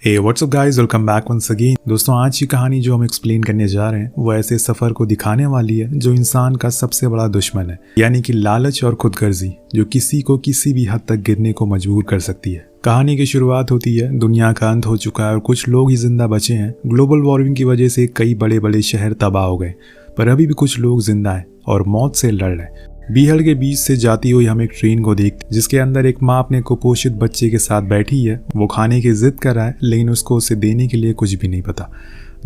हे what's up guys, welcome back once again. दोस्तों, आज की कहानी जो हम एक्सप्लेन करने जा रहे हैं वो ऐसे सफ़र को दिखाने वाली है जो इंसान का सबसे बड़ा दुश्मन है, यानी कि लालच और खुदगर्जी, जो किसी को किसी भी हद तक गिरने को मजबूर कर सकती है। कहानी की शुरुआत होती है, दुनिया का अंत हो चुका है और कुछ लोग ही जिंदा बचे हैं। ग्लोबल वार्मिंग की वजह से कई बड़े बड़े शहर तबाह हो गए, पर अभी भी कुछ लोग जिंदा हैं और मौत से लड़ रहे हैं। बीहड़ के बीच से जाती हुई हम एक ट्रेन को देखते जिसके अंदर एक माँ अपने कुपोषित बच्चे के साथ बैठी है। वो खाने की जिद कर रहा है, लेकिन उसको उसे देने के लिए कुछ भी नहीं पता।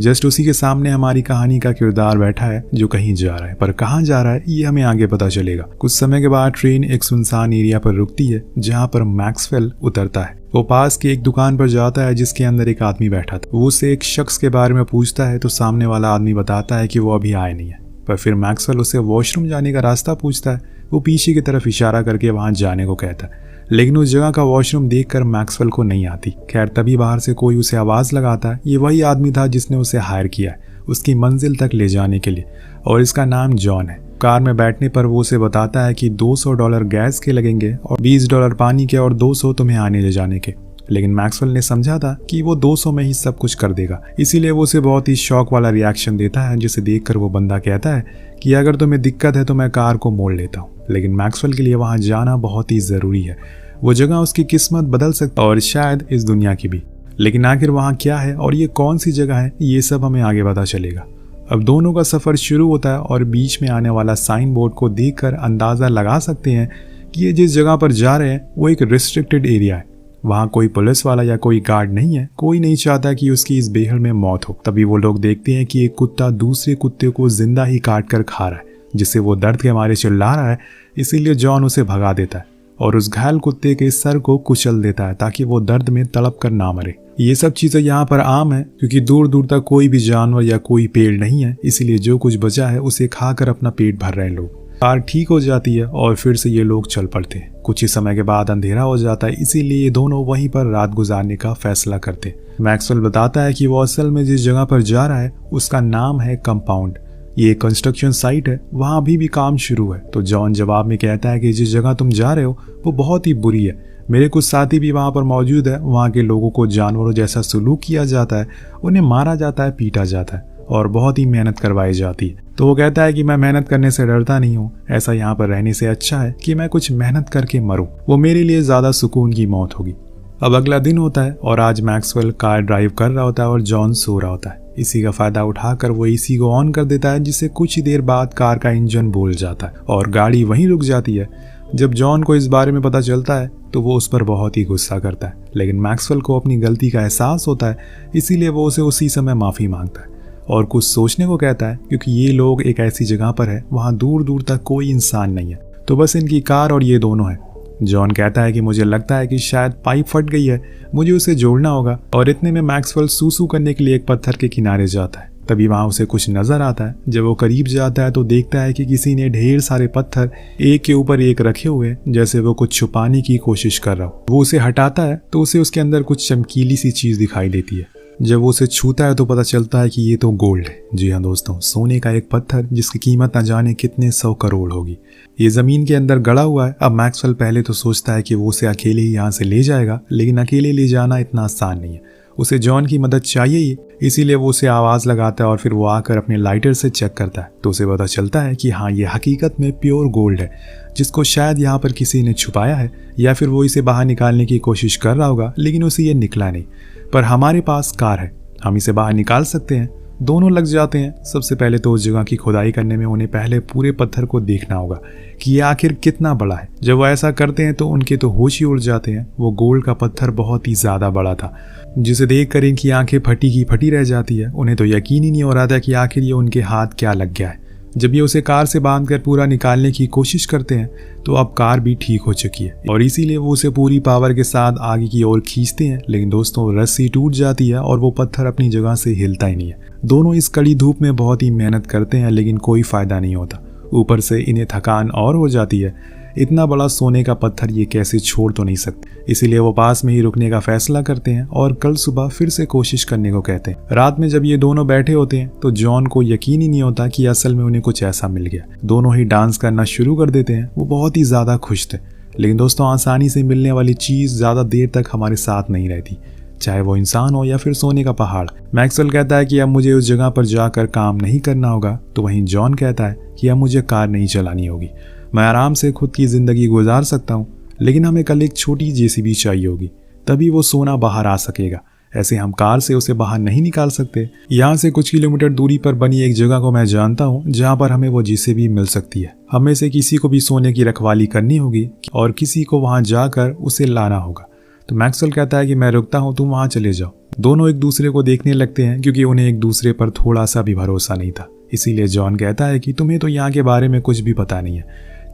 जस्ट उसी के सामने हमारी कहानी का किरदार बैठा है जो कहीं जा रहा है, पर कहाँ जा रहा है ये हमें आगे पता चलेगा। कुछ समय के बाद ट्रेन एक सुनसान एरिया पर रुकती है जहाँ पर मैक्सवेल उतरता है। वो पास की एक दुकान पर जाता है जिसके अंदर एक आदमी बैठा था। वो उससे एक शख्स के बारे में पूछता है तो सामने वाला आदमी बताता है कि वो अभी आए नहीं है, पर फिर मैक्सवेल उससे वॉशरूम जाने का रास्ता पूछता है। वो पीछे की तरफ इशारा करके वहां जाने को कहता है, लेकिन उस जगह का वॉशरूम देखकर मैक्सवेल को नहीं आती। खैर, तभी बाहर से कोई उसे आवाज़ लगाता है। ये वही आदमी था जिसने उसे हायर किया है उसकी मंजिल तक ले जाने के लिए, और इसका नाम जॉन है। कार में बैठने पर वो उसे बताता है कि $200 गैस के लगेंगे और $20 पानी के और 200 तुम्हें आने ले जाने के। लेकिन मैक्सवेल ने समझा था कि वो 200 में ही सब कुछ कर देगा, इसीलिए वो उसे बहुत ही शौक वाला रिएक्शन देता है, जिसे देखकर वो बंदा कहता है कि अगर तुम्हें दिक्कत है तो मैं कार को मोड़ लेता हूँ। लेकिन मैक्सवेल के लिए वहाँ जाना बहुत ही ज़रूरी है। वो जगह उसकी किस्मत बदल सकती है और शायद इस दुनिया की भी। लेकिन आखिर वहाँ क्या है और ये कौन सी जगह है, ये सब हमें आगे पता चलेगा। अब दोनों का सफ़र शुरू होता है और बीच में आने वाला साइन बोर्ड को देखकर अंदाज़ा लगा सकते हैं कि ये जिस जगह पर जा रहे हैं वो एक रिस्ट्रिक्टेड एरिया है। वहाँ कोई पुलिस वाला या कोई गार्ड नहीं है। कोई नहीं चाहता कि उसकी इस बेहड़ में मौत हो। तभी वो लोग देखते हैं कि एक कुत्ता दूसरे कुत्ते को जिंदा ही काट कर खा रहा है, जिससे वो दर्द के मारे चिल्ला रहा है। इसीलिए जॉन उसे भगा देता है और उस घायल कुत्ते के सर को कुचल देता है ताकि वो दर्द में तड़प कर ना मरे। ये सब चीज़ें यहाँ पर आम है क्योंकि दूर दूर तक कोई भी जानवर या कोई पेड़ नहीं है, इसीलिए जो कुछ बचा है उसे खाकर अपना पेट भर रहे हैं लोग। कार ठीक हो जाती है और फिर से ये लोग चल पड़ते हैं। कुछ ही समय के बाद अंधेरा हो जाता है, इसीलिए ये दोनों वहीं पर रात गुजारने का फैसला करते हैं। मैक्सवेल बताता है कि वो असल में जिस जगह पर जा रहा है उसका नाम है कंपाउंड। ये कंस्ट्रक्शन साइट है, वहाँ अभी भी काम शुरू है। तो जॉन जवाब में कहता है कि जिस जगह तुम जा रहे हो वो बहुत ही बुरी है। मेरे कुछ साथी भी वहाँ पर मौजूद है। वहाँ के लोगों को जानवरों जैसा सलूक किया जाता है, उन्हें मारा जाता है, पीटा जाता है और बहुत ही मेहनत करवाई जाती है। तो वो कहता है कि मैं मेहनत करने से डरता नहीं हूँ, ऐसा यहाँ पर रहने से अच्छा है कि मैं कुछ मेहनत करके मरूं। वो मेरे लिए ज़्यादा सुकून की मौत होगी। अब अगला दिन होता है और आज मैक्सवेल कार ड्राइव कर रहा होता है और जॉन सो रहा होता है। इसी का फायदा उठाकर वो एसी को ऑन कर देता है, जिससे कुछ ही देर बाद कार का इंजन बोल जाता है और गाड़ी वहीं रुक जाती है। जब जॉन को इस बारे में पता चलता है तो वो उस पर बहुत ही गुस्सा करता है, लेकिन मैक्सवेल को अपनी गलती का एहसास होता है, इसीलिए वो उसे उसी समय माफ़ी मांगता है और कुछ सोचने को कहता है, क्योंकि ये लोग एक ऐसी जगह पर है वहाँ दूर दूर तक कोई इंसान नहीं है, तो बस इनकी कार और ये दोनों हैं। जॉन कहता है कि मुझे लगता है कि शायद पाइप फट गई है, मुझे उसे जोड़ना होगा। और इतने में मैक्सवेल सूसू करने के लिए एक पत्थर के किनारे जाता है। तभी वहाँ उसे कुछ नजर आता है। जब वो करीब जाता है तो देखता है कि किसी ने ढेर सारे पत्थर एक के ऊपर एक रखे हुए, जैसे वो कुछ छुपाने की कोशिश कर रहा हो। वो उसे हटाता है तो उसे उसके अंदर कुछ चमकीली सी चीज दिखाई देती है। जब वो उसे छूता है तो पता चलता है कि ये तो गोल्ड है। जी हाँ दोस्तों, सोने का एक पत्थर जिसकी कीमत न जाने कितने 100 करोड़ होगी। ये जमीन के अंदर गड़ा हुआ है। अब मैक्सवेल पहले तो सोचता है कि वो उसे अकेले ही यहाँ से ले जाएगा, लेकिन अकेले ले जाना इतना आसान नहीं है। उसे जॉन की मदद चाहिए ही, इसीलिए वो उसे आवाज़ लगाता है और फिर वो आकर अपने लाइटर से चेक करता है तो उसे पता चलता है कि हाँ, ये हकीकत में प्योर गोल्ड है, जिसको शायद यहाँ पर किसी ने छुपाया है या फिर वो इसे बाहर निकालने की कोशिश कर रहा होगा, लेकिन उसे ये निकला नहीं। पर हमारे पास कार है, हम इसे बाहर निकाल सकते हैं। दोनों लग जाते हैं। सबसे पहले तो उस जगह की खुदाई करने में उन्हें पहले पूरे पत्थर को देखना होगा कि ये आखिर कितना बड़ा है। जब वो ऐसा करते हैं तो उनके तो होश ही उड़ जाते हैं। वो गोल्ड का पत्थर बहुत ही ज़्यादा बड़ा था, जिसे देखकर इनकी आंखें फटी की फटी रह जाती है। उन्हें तो यकीन ही नहीं हो रहा था कि आखिर ये उनके हाथ क्या लग गया है। जब ये उसे कार से बांधकर पूरा निकालने की कोशिश करते हैं तो अब कार भी ठीक हो चुकी है और इसीलिए वो उसे पूरी पावर के साथ आगे की ओर खींचते हैं। लेकिन दोस्तों, रस्सी टूट जाती है और वो पत्थर अपनी जगह से हिलता ही नहीं है। दोनों इस कड़ी धूप में बहुत ही मेहनत करते हैं, लेकिन कोई फायदा नहीं होता। ऊपर से इन्हें थकान और हो जाती है। इतना बड़ा सोने का पत्थर ये कैसे छोड़ तो नहीं सकते, इसीलिए वो पास में ही रुकने का फैसला करते हैं और कल सुबह फिर से कोशिश करने को कहते हैं। रात में जब ये दोनों बैठे होते हैं तो जॉन को यकीन ही नहीं होता कि असल में उन्हें कुछ ऐसा मिल गया। दोनों ही डांस करना शुरू कर देते हैं। वो बहुत ही ज़्यादा खुश थे, लेकिन दोस्तों, आसानी से मिलने वाली चीज़ ज़्यादा देर तक हमारे साथ नहीं रहती। चाहे वो इंसान हो या फिर सोने का पहाड़। मैक्सवेल कहता है कि अब मुझे उस जगह पर जाकर काम नहीं करना होगा, तो वहीं जॉन कहता है कि अब मुझे कार नहीं चलानी होगी, मैं आराम से खुद की जिंदगी गुजार सकता हूँ, लेकिन हमें कल एक छोटी जेसीबी चाहिए होगी, तभी वो सोना बाहर आ सकेगा। ऐसे हम कार से उसे बाहर नहीं निकाल सकते। यहाँ से कुछ किलोमीटर दूरी पर बनी एक जगह को मैं जानता हूँ जहाँ पर हमें वो जेसीबी मिल सकती है। हमें से किसी को भी सोने की रखवाली करनी होगी और किसी को वहाँ जाकर उसे लाना होगा। तो मैक्सवेल कहता है कि मैं रुकता हूँ, तुम वहाँ चले जाओ। दोनों एक दूसरे को देखने लगते हैं क्योंकि उन्हें एक दूसरे पर थोड़ा सा भी भरोसा नहीं था। इसीलिए जॉन कहता है कि तुम्हें तो यहाँ के बारे में कुछ भी पता नहीं है,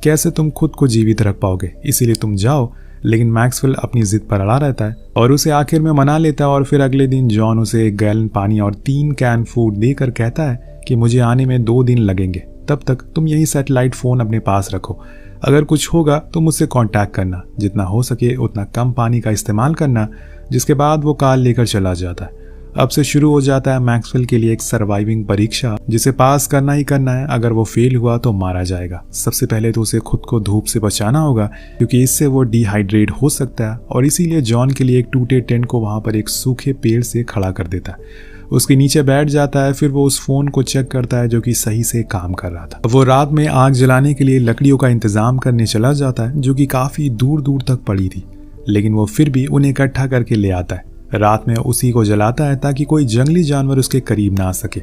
कैसे तुम खुद को जीवित रख पाओगे, इसीलिए तुम जाओ। लेकिन मैक्सवेल अपनी जिद पर अड़ा रहता है और उसे आखिर में मना लेता है। और फिर अगले दिन जॉन उसे 1 गैलन पानी और 3 कैन फूड देकर कहता है कि मुझे आने में 2 दिन लगेंगे, तब तक तुम यही सैटेलाइट फोन अपने पास रखो। अगर कुछ होगा तो मुझसे कांटेक्ट करना, जितना हो सके उतना कम पानी का इस्तेमाल करना। जिसके बाद वो कार लेकर चला जाता है। अब से शुरू हो जाता है मैक्सवेल के लिए एक सर्वाइविंग परीक्षा, जिसे पास करना ही करना है। अगर वो फेल हुआ तो मारा जाएगा। सबसे पहले तो उसे खुद को धूप से बचाना होगा क्योंकि इससे वो डिहाइड्रेट हो सकता है, और इसीलिए जॉन के लिए एक टूटे टेंट को वहां पर एक सूखे पेड़ से खड़ा कर देता है। उसके नीचे बैठ जाता है। फिर वो उस फोन को चेक करता है जो कि सही से काम कर रहा था। वो रात में आग जलाने के लिए लकड़ियों का इंतजाम करने चला जाता है जो कि काफी दूर दूर तक पड़ी थी, लेकिन वो फिर भी उन्हें इकट्ठा करके ले आता है। रात में उसी को जलाता है ताकि कोई जंगली जानवर उसके करीब ना आ सके।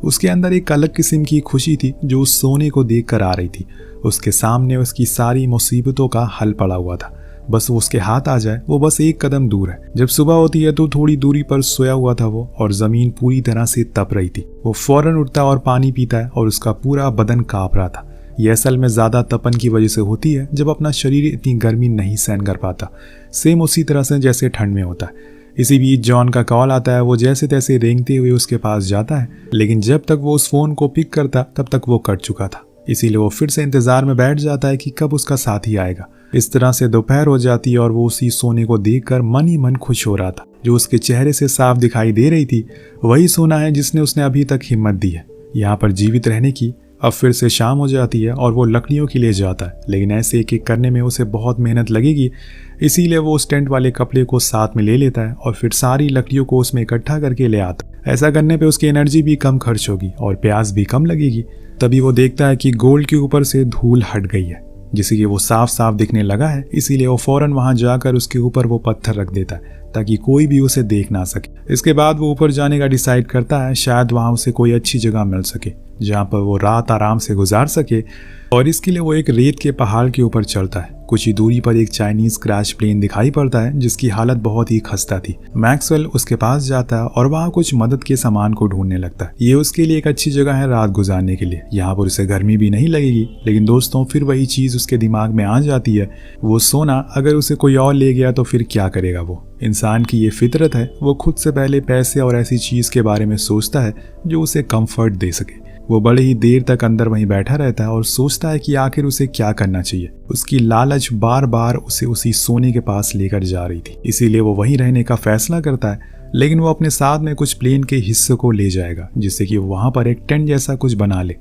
उसके अंदर एक अलग किस्म की खुशी थी जो उस सोने को देख कर आ रही थी। उसके सामने उसकी सारी मुसीबतों का हल पड़ा हुआ था, बस वो उसके हाथ आ जाए। वो बस 1 कदम दूर है। जब सुबह होती है तो थोड़ी दूरी पर सोया हुआ था वो, और जमीन पूरी तरह से तप रही थी। वो फौरन उठता और पानी पीता है और उसका पूरा बदन कांप रहा था। यह असल में ज्यादा तपन की वजह से होती है जब अपना शरीर इतनी गर्मी नहीं सहन कर पाता, सेम उसी तरह से जैसे ठंड में होता है। इसी बीच जॉन का कॉल आता है। वो जैसे तैसे रेंगते हुए उसके पास जाता है, लेकिन जब तक वो उस फोन को पिक करता तब तक वो कट चुका था। इसीलिए वो फिर से इंतजार में बैठ जाता है कि कब उसका साथी आएगा। इस तरह से दोपहर हो जाती है और वो उसी सोने को देखकर मन ही मन खुश हो रहा था। जो उसके चेहरे से साफ दिखाई दे रही थी वही सोना है जिसने उसने अभी तक हिम्मत दी है यहाँ पर जीवित रहने की। अब फिर से शाम हो जाती है और वो लकड़ियों के लिए जाता है, लेकिन ऐसे एक एक करने में उसे बहुत मेहनत लगेगी। इसीलिए वो उस टेंट वाले कपड़े को साथ में ले लेता है और फिर सारी लकड़ियों को उसमें इकट्ठा करके ले आता है। ऐसा करने पे उसकी एनर्जी भी कम खर्च होगी और प्यास भी कम लगेगी। तभी वो देखता है कि गोल्ड के ऊपर से धूल हट गई है, जिससे कि वो साफ साफ दिखने लगा है। इसीलिए वो फौरन वहां जाकर उसके ऊपर वो पत्थर रख देता है ताकि कोई भी उसे देख ना सके। इसके बाद वो ऊपर जाने का डिसाइड करता है। शायद वहां उसे कोई अच्छी जगह मिल सके जहां पर वो रात आराम से गुजार सके, और इसके लिए वो एक रेत के पहाड़ के ऊपर चलता है। कुछ ही दूरी पर एक चाइनीज क्रैश प्लेन दिखाई पड़ता है जिसकी हालत बहुत ही खस्ता थी। मैक्सवेल उसके पास जाता है और वहाँ कुछ मदद के सामान को ढूंढने लगता है। ये उसके लिए एक अच्छी जगह है रात गुजारने के लिए। यहाँ पर उसे गर्मी भी नहीं लगेगी। लेकिन दोस्तों फिर वही चीज उसके दिमाग में आ जाती है, वो सोना अगर उसे कोई और ले गया तो फिर क्या करेगा वो। इंसान की ये फितरत है, वो खुद से पहले पैसे और ऐसी चीज के बारे में सोचता है जो उसे कंफर्ट दे सके। वो बड़े ही देर तक अंदर वहीं बैठा रहता है और सोचता है कि आखिर उसे क्या करना चाहिए। उसकी लालच बार बार उसे उसी सोने के पास लेकर जा रही थी, इसीलिए वो वहीं रहने का फैसला करता है। लेकिन वो अपने साथ में कुछ प्लेन के हिस्सों को ले जाएगा, जिससे कि वहां पर एक टेंट जैसा कुछ बना ले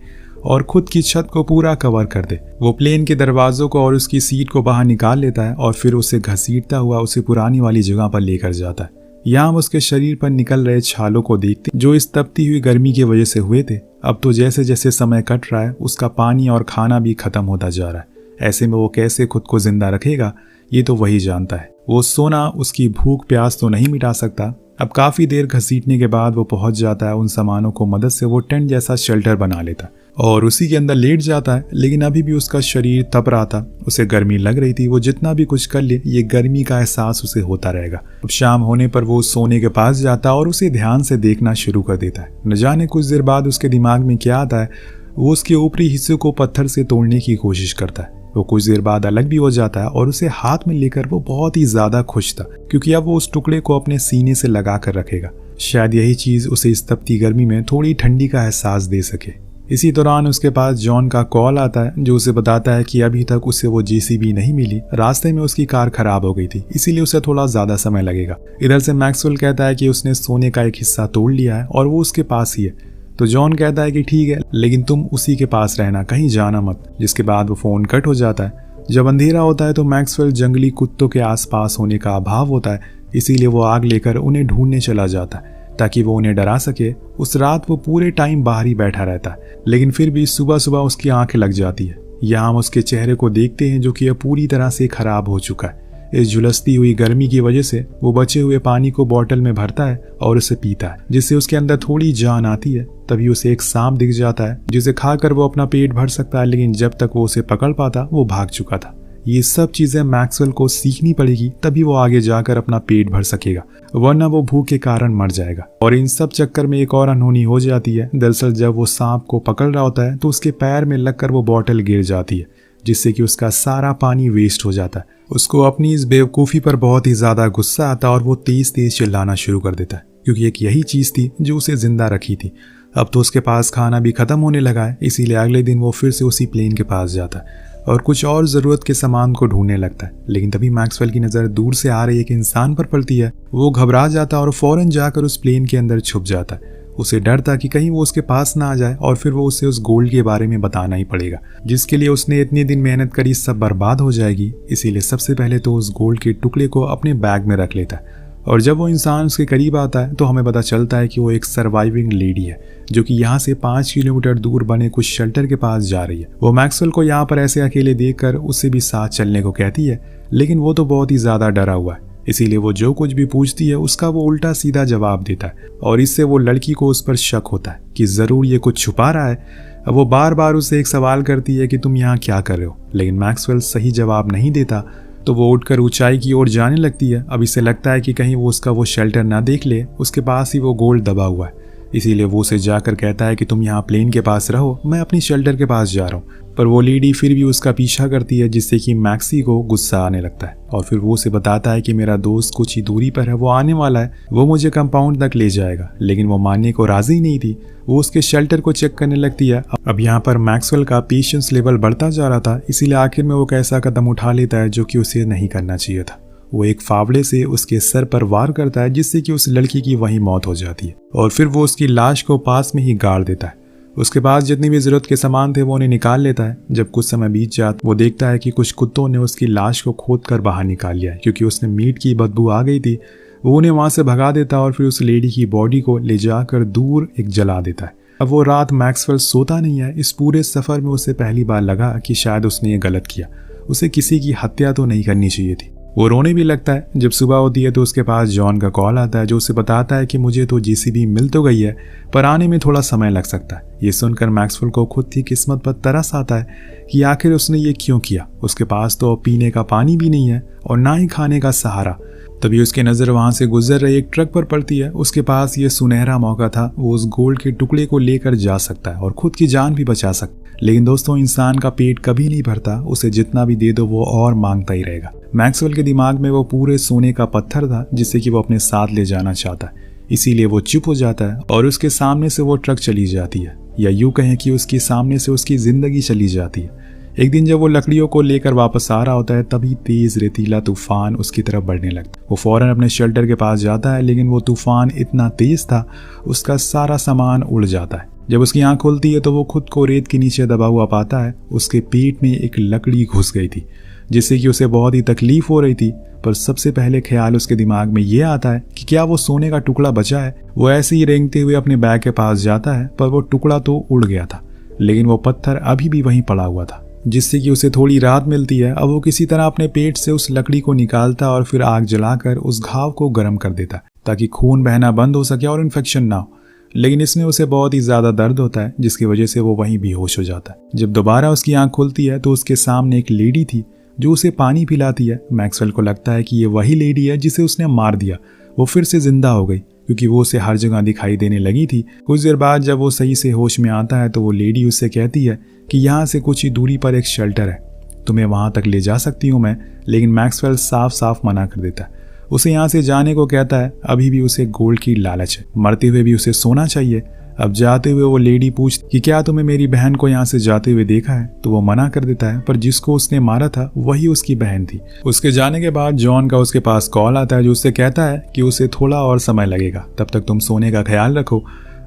और खुद की छत को पूरा कवर कर दे। वो प्लेन के दरवाजों को और उसकी सीट को बाहर निकाल लेता है और फिर उसे घसीटता हुआ उसे पुरानी वाली जगह पर लेकर जाता है। यहाँ हम उसके शरीर पर निकल रहे छालों को देखते जो इस तपती हुई गर्मी की वजह से हुए थे। अब तो जैसे जैसे समय कट रहा है उसका पानी और खाना भी खत्म होता जा रहा है। ऐसे में वो कैसे खुद को जिंदा रखेगा ये तो वही जानता है। वो सोना उसकी भूख प्यास तो नहीं मिटा सकता। अब काफी देर घसीटने के बाद वो पहुंच जाता है। उन सामानों को मदद से वो टेंट जैसा शेल्टर बना लेता है और उसी के अंदर लेट जाता है। लेकिन अभी भी उसका शरीर तप रहा था, उसे गर्मी लग रही थी। वो जितना भी कुछ कर ले ये गर्मी का एहसास उसे होता रहेगा। अब शाम होने पर वो सोने के पास जाता है और उसे ध्यान से देखना शुरू कर देता है। न जाने कुछ देर बाद उसके दिमाग में क्या आता है, वो उसके ऊपरी हिस्से को पत्थर से तोड़ने की कोशिश करता है। वो कुछ देर बाद अलग भी हो जाता है और उसे हाथ में लेकर वो बहुत ही ज्यादा खुश था, क्योंकि अब वो उस टुकड़े को अपने सीने से लगा कर रखेगा। शायद यही चीज उसे इस तपती गर्मी में थोड़ी ठंडी का एहसास दे सके। इसी दौरान उसके पास जॉन का कॉल आता है जो उसे बताता है कि अभी तक उसे वो जेसीबी नहीं मिली। रास्ते में उसकी कार खराब हो गई थी, इसीलिए उसे थोड़ा ज्यादा समय लगेगा। इधर से मैक्सवेल कहता है कि उसने सोने का एक हिस्सा तोड़ लिया है और वो उसके पास ही है। तो जॉन कहता है कि ठीक है, लेकिन तुम उसी के पास रहना, कहीं जाना मत। जिसके बाद वो फोन कट हो जाता है। जब अंधेरा होता है तो मैक्सवेल जंगली कुत्तों के आसपास होने का अभाव होता है इसीलिए वो आग लेकर उन्हें ढूंढने चला जाता है ताकि वो उन्हें डरा सके। उस रात वो पूरे टाइम बाहर ही बैठा रहता है, लेकिन फिर भी सुबह सुबह उसकी आंखें लग जाती है। यहाँ हम उसके चेहरे को देखते हैं जो कि अब पूरी तरह से खराब हो चुका है। इस झुलसती हुई गर्मी की वजह से वो बचे हुए पानी को बोतल में भरता है और उसे पीता है, जिससे उसके अंदर थोड़ी जान आती है। तभी उसे एक सांप दिख जाता है जिसे खाकर वो अपना पेट भर सकता है, लेकिन जब तक वो उसे पकड़ पाता वो भाग चुका था। ये सब चीजें मैक्सवेल को सीखनी पड़ेगी, तभी वो आगे जाकर अपना पेट भर सकेगा, वरना वो भूख के कारण मर जाएगा। और इन सब चक्कर में एक और अनहोनी हो जाती है। दरअसल जब वो सांप को पकड़ रहा होता है तो उसके पैर में लगकर वो बोतल गिर जाती है, जिससे कि उसका सारा पानी वेस्ट हो जाता है। उसको अपनी इस बेवकूफ़ी पर बहुत ही ज़्यादा गुस्सा आता है और वो तेज तेज चिल्लाना शुरू कर देता है, क्योंकि एक यही चीज़ थी जो उसे जिंदा रखी थी। अब तो उसके पास खाना भी ख़त्म होने लगा है, इसीलिए अगले दिन वो फिर से उसी प्लेन के पास जाता है और कुछ और ज़रूरत के सामान को ढूंढने लगता है। लेकिन तभी मैक्सवेल की नज़र दूर से आ रही एक इंसान पर पड़ती है। वो घबरा जाता है और फौरन जाकर उस प्लेन के अंदर छुप जाता है। उसे डर था कि कहीं वो उसके पास ना आ जाए और फिर वो उसे उस गोल्ड के बारे में बताना ही पड़ेगा, जिसके लिए उसने इतने दिन मेहनत करी सब बर्बाद हो जाएगी। इसीलिए सबसे पहले तो उस गोल्ड के टुकड़े को अपने बैग में रख लेता है। और जब वो इंसान उसके करीब आता है तो हमें पता चलता है कि वो एक सर्वाइविंग लेडी है, जो कि यहाँ से 5 किलोमीटर दूर बने कुछ शेल्टर के पास जा रही है। वो मैक्सवेल को यहाँ पर ऐसे अकेले देखकर उससे भी साथ चलने को कहती है, लेकिन वो तो बहुत ही ज़्यादा डरा हुआ है। इसीलिए वो जो कुछ भी पूछती है उसका वो उल्टा सीधा जवाब देता है और इससे वो लड़की को उस पर शक होता है कि ज़रूर ये कुछ छुपा रहा है। अब वो बार बार उससे एक सवाल करती है कि तुम यहाँ क्या कर रहे हो, लेकिन मैक्सवेल सही जवाब नहीं देता। तो वो उठकर ऊंचाई की ओर जाने लगती है। अब इसे लगता है कि कहीं वो उसका वो शेल्टर ना देख ले, उसके पास ही वो गोल्ड दबा हुआ है। इसीलिए वो उसे जाकर कहता है कि तुम यहाँ प्लेन के पास रहो, मैं अपनी शेल्टर के पास जा रहा हूँ। पर वो लेडी फिर भी उसका पीछा करती है, जिससे कि मैक्सी को गुस्सा आने लगता है और फिर वो उसे बताता है कि मेरा दोस्त कुछ ही दूरी पर है, वो आने वाला है, वो मुझे कंपाउंड तक ले जाएगा। लेकिन वो मानने को राजी नहीं थी। वो उसके शेल्टर को चेक करने लगती है। अब यहाँ पर मैक्सवेल का पेशेंस लेवल बढ़ता जा रहा था, इसीलिए आखिर में वो एक ऐसा कदम उठा लेता है जो कि उसे नहीं करना चाहिए था। वो एक फावड़े से उसके सर पर वार करता है, जिससे कि उस लड़की की वहीं मौत हो जाती है और फिर वो उसकी लाश को पास में ही गाड़ देता है। उसके पास जितनी भी जरूरत के सामान थे वो उन्हें निकाल लेता है। जब कुछ समय बीत जाता वो देखता है कि कुछ कुत्तों ने उसकी लाश को खोद कर बाहर निकाल लिया है, क्योंकि उसने मीट की बदबू आ गई थी। वो उन्हें वहां से भगा देता है और फिर उस लेडी की बॉडी को ले जाकर दूर एक जला देता है। अब वो रात मैक्सवेल सोता नहीं है। इस पूरे सफर में उसे पहली बार लगा कि शायद उसने ये गलत किया, उसे किसी की हत्या तो नहीं करनी चाहिए थी। वो रोने भी लगता है। जब सुबह होती है तो उसके पास जॉन का कॉल आता है, जो उसे बताता है कि मुझे तो जेसीबी मिल तो गई है, पर आने में थोड़ा समय लग सकता है। ये सुनकर मैक्सवेल को खुद की किस्मत पर तरस आता है कि आखिर उसने ये क्यों किया। उसके पास तो पीने का पानी भी नहीं है और ना ही खाने का सहारा। तभी उसकी नज़र वहां से गुजर रही एक ट्रक पर पड़ती है। उसके पास ये सुनहरा मौका था, वो उस गोल्ड के टुकड़े को लेकर जा सकता है और खुद की जान भी बचा सकता है। लेकिन दोस्तों, इंसान का पेट कभी नहीं भरता, उसे जितना भी दे दो वो और मांगता ही रहेगा। मैक्सवेल के दिमाग में वो पूरे सोने का पत्थर था, जिसे कि वो अपने साथ ले जाना चाहता है। इसीलिए वो चुप हो जाता है और उसके सामने से वो ट्रक चली जाती है, या यूं कहें कि उसके सामने से उसकी जिंदगी चली जाती है। एक दिन जब वो लकड़ियों को लेकर वापस आ रहा होता है, तभी तेज रेतीला तूफान उसकी तरफ बढ़ने लगता है। वो फौरन अपने शेल्टर के पास जाता है, लेकिन वो तूफान इतना तेज था उसका सारा सामान उड़ जाता है। जब उसकी आंख खुलती है तो वो खुद को रेत के नीचे दबा हुआ पाता है। उसके पेट में एक लकड़ी घुस गई थी, जिससे कि उसे बहुत ही तकलीफ हो रही थी। पर सबसे पहले ख्याल उसके दिमाग में ये आता है कि क्या वो सोने का टुकड़ा बचा है। वो ऐसे ही रेंगते हुए अपने बैग के पास जाता है, पर वो टुकड़ा तो उड़ गया था, लेकिन वो पत्थर अभी भी वहीं पड़ा हुआ था, जिससे कि उसे थोड़ी राहत मिलती है। अब वो किसी तरह अपने पेट से उस लकड़ी को निकालता और फिर आग जलाकर उस घाव को गर्म कर देता, ताकि खून बहना बंद हो सके और इन्फेक्शन ना हो। लेकिन इसमें उसे बहुत ही ज्यादा दर्द होता है, जिसकी वजह से वो वहीं बेहोश हो जाता है। जब दोबारा उसकी आंख खुलती है तो उसके सामने एक लेडी थी जो उसे पानी पिलाती है। मैक्सवेल को लगता है कि ये वही लेडी है जिसे उसने मार दिया। वो फिर से जिंदा हो गई, क्योंकि वो उसे हर जगह दिखाई देने लगी थी। कुछ देर बाद जब वो सही से होश में आता है तो वो लेडी उससे कहती है कि यहाँ से कुछ ही दूरी पर एक शेल्टर है, तुम्हें वहां तक ले जा सकती हूँ मैं। लेकिन मैक्सवेल साफ साफ मना कर देता है, उसे यहाँ से जाने को कहता है। अभी भी उसे गोल्ड की लालच है, मरते हुए भी उसे सोना चाहिए। अब जाते हुए वो लेडी पूछती कि क्या तुमने मेरी बहन को यहाँ से जाते हुए देखा है, तो वो मना कर देता है। पर जिसको उसने मारा था वही उसकी बहन थी। उसके जाने के बाद जॉन का उसके पास कॉल आता है, जो उससे कहता है कि उसे थोड़ा और समय लगेगा, तब तक तुम सोने का ख्याल रखो।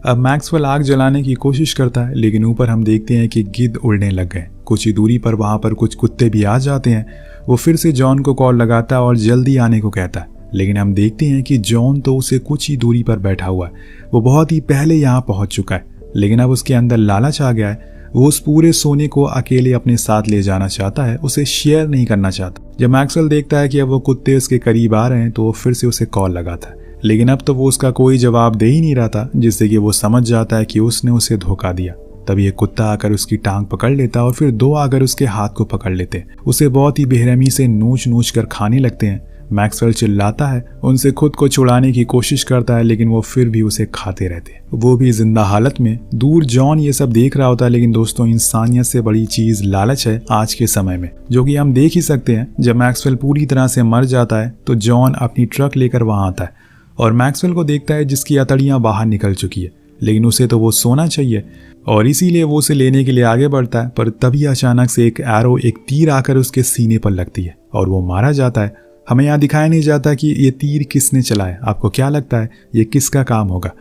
अब मैक्सवेल आग जलाने की कोशिश करता है, लेकिन ऊपर हम देखते हैं कि गिद्ध उड़ने लग गए। कुछ ही दूरी पर वहां पर कुछ कुत्ते भी आ जाते हैं। वो फिर से जॉन को कॉल लगाता है और जल्दी आने को कहता है, लेकिन हम देखते हैं कि जॉन तो उसे कुछ ही दूरी पर बैठा हुआ है। वो बहुत ही पहले यहाँ पहुंच चुका है, लेकिन अब उसके अंदर लालच आ गया है। वो उस पूरे सोने को अकेले अपने साथ ले जाना चाहता है, उसे शेयर नहीं करना चाहता। जब मैक्सवेल देखता है कि अब वो कुत्ते उसके करीब आ रहे हैं तो वो फिर से उसे कॉल लगाता है, लेकिन अब तो वो उसका कोई जवाब दे ही नहीं रहा था, जिससे कि वो समझ जाता है कि उसने उसे धोखा दिया। तभी एक कुत्ता आकर उसकी टांग पकड़ लेता और फिर 2 आकर उसके हाथ को पकड़ लेते, उसे बहुत ही बेरहमी से नोच नोच कर खाने लगते हैं। मैक्सवेल चिल्लाता है, उनसे खुद को छुड़ाने की कोशिश करता है, लेकिन वो फिर भी उसे खाते रहते, वो भी जिंदा हालत में। दूर जॉन ये सब देख रहा होता है, लेकिन दोस्तों इंसानियत से बड़ी चीज लालच है आज के समय में, जो कि हम देख ही सकते हैं। जब मैक्सवेल पूरी तरह से मर जाता है तो जॉन अपनी ट्रक लेकर वहां आता है और मैक्सवेल को देखता है जिसकी अतड़ियां बाहर निकल चुकी है, लेकिन उसे तो वो सोना चाहिए और इसीलिए वो उसे लेने के लिए आगे बढ़ता है। पर तभी अचानक से एक एरो, एक तीर आकर उसके सीने पर लगती है और वो मारा जाता है। हमें यहाँ दिखाया नहीं जाता कि ये तीर किसने चलाया। आपको क्या लगता है ये किसका काम होगा?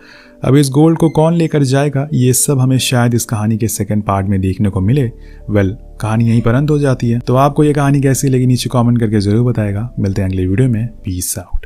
अब इस गोल्ड को कौन लेकर जाएगा, ये सब हमें शायद इस कहानी के सेकंड पार्ट में देखने को मिले। कहानी यहीं पर अंत हो जाती है। तो आपको ये कहानी कैसी लगी नीचे कमेंट करके जरूर बताएगा। मिलते हैं अगले वीडियो में। Peace out.